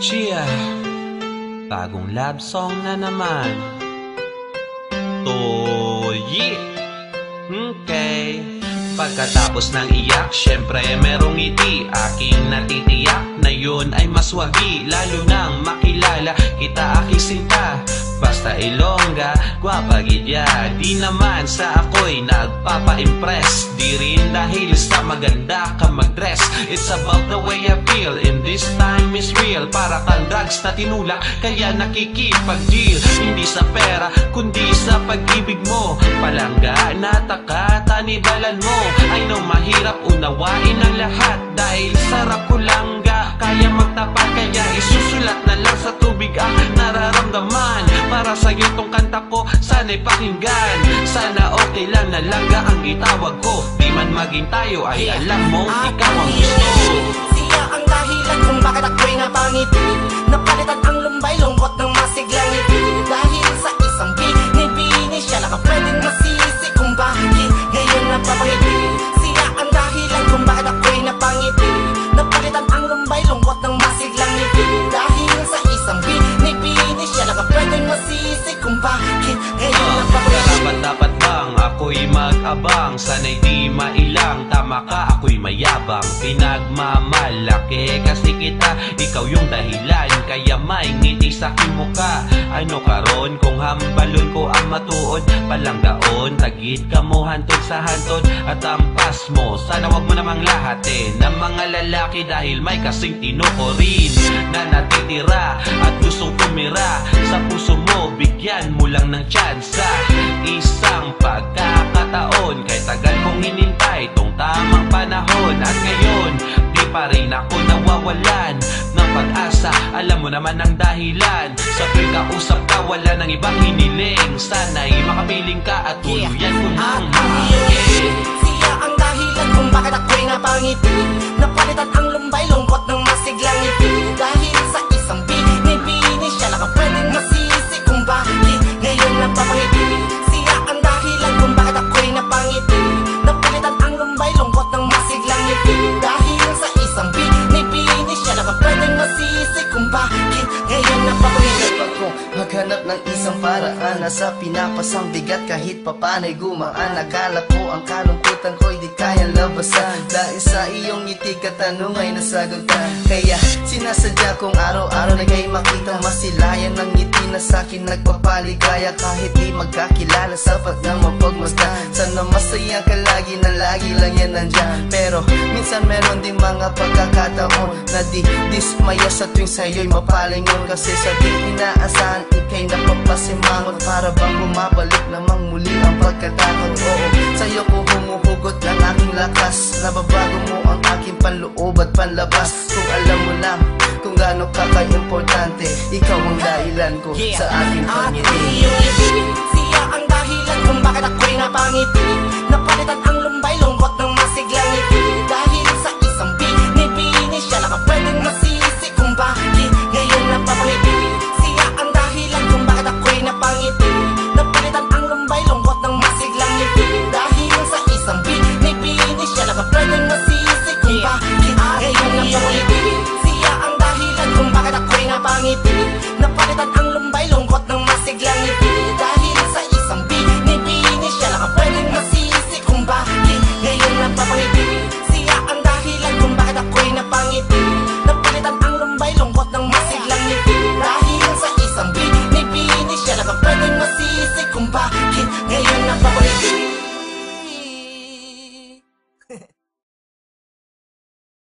Chia, bagong love song na naman. Toyi. Okay. Pagkatapos ng iyak, syempre merong ngiti. Aking natitiyak na yun ay maswagi. Lalo nang makilala kita aking sinta. Basta Ilongga, gwapa gidya. Di naman sa ako'y nagpapa-impress. Di rin dahil sa maganda ka mag-dress. It's about the way I feel, and this time is real. Para kang drugs na tinulak, kaya nakikipag-deal. Hindi sa pera, kundi sa pag-ibig mo. Palangga na takatanibalan mo. I know mahirap unawain ang lahat. Dahil sarap ko langga, kaya magtapat. Kaya isusulat na lang sa tubig ang nararamdaman. Para sa'yo tong kanta ko, sana'y pakinggan. Sana okay lang na langga ang itawag ko. Di man maging tayo ay alam mo, ikaw ang gusto. Siya ang dahilan kung bakit ako'y napangiti. Napalitan ang lumbay, lungkot ng masiglang ngiti. Dahil sa isang binibini siya nakapwedeng masisi kung bakit ngayon napapangiti. Siya ang dahilan kung bakit ako'y napangiti. Napalitan ang lumbay, lungkot ng masiglang ngiti. Dahil sa isang binibini siya nakapwedeng masisi kung bakit ngayon napapangiti. Dapat bang ako'y mag-abang? Sana'y di mailang, tama ka, ako'y mayabang. Pinagmamalaki kasi kita, ikaw yung dahilan. Kaya may ngiti sa aking muka. Ano karon kung hambalon ko ang matuod? Palanggaon, tagit ka mo hantod sa hantod. At ampas mo, sana wag mo namang lahatin ng mga lalaki. Dahil may kasing tinuko rin na natitira at gustong tumira sa puso mo, bigyan mo lang ng tsansa. Isang pagkakataon, kay tagal kong hinintay tong tamang panahon. At ngayon, di pa rin ako nawawalan ng pag-asa. Alam mo naman ang dahilan. Sa tuwing kausap ka, wala nang ibang hiniling. Sana'y makapiling ka at tuluyan ko ng mahigit. Siya ang dahilan kung bakit ako'y napangiti. Napalitan ang lumbay, lungkot ng masiglang ngiti. Dahil sa isang binibini siya nakapwedeng masisi kung bakit ngayon napapangiti. Siya ang dahilan kung bakit ako'y napangiti. Napalitan ang lumbay, lungkot ng masiglang ngiti. Dahil sa isang binibini siya nakapwedeng masisi kung bakit ngayon napapangiti. Maghanap ng isang paraan na sa pinapasang bigat kahit papanay gumaan. Akala ko ang kalungkutan ko'y di kayang labasan. Dahil sa iyong ngiti katanong ay nasagutan. Kaya sinasadya kong araw-araw na kayo makita. Masilayan ng ngiti na sa'kin nagpapaligaya. Kahit di magkakilala sapat na mapagmasdan. Sana masaya ka lagi na lagi lang yan nandyan. Pero minsan meron din mga pagkakataon na di dismaya sa tuwing sa'yo'y mapalingon. Kasi sa di inaasahan ika'y napapasimangot. Para bang bumabalik namang muli ang pagkataon. Oo, sa'yo ko humuhugot ng aking lakas. Nababago mo ang aking panloob at panlabas. Kung alam mo lang kung gaano ka ka-importante, ikaw ang dahilan ko sa aking pangiti. Siya ang dahilan kung bakit ako'y napangiti. Napalitan ang lumbay, lungkot ng masiglang ngiti. Dahil sa isang binibini siya nakapwedeng masisi kung bakit ngayon napapangiti. Siya ang dahilan kung bakit ako'y napangiti. Napalitan ang lumbay, lungkot ng masiglang ngiti. Dahil sa isang binibini siya nakapwedeng masisi kung bakit ngayon napapangiti. Siya ang dahilan kung bakit ako'y napangiti. Napalitan ang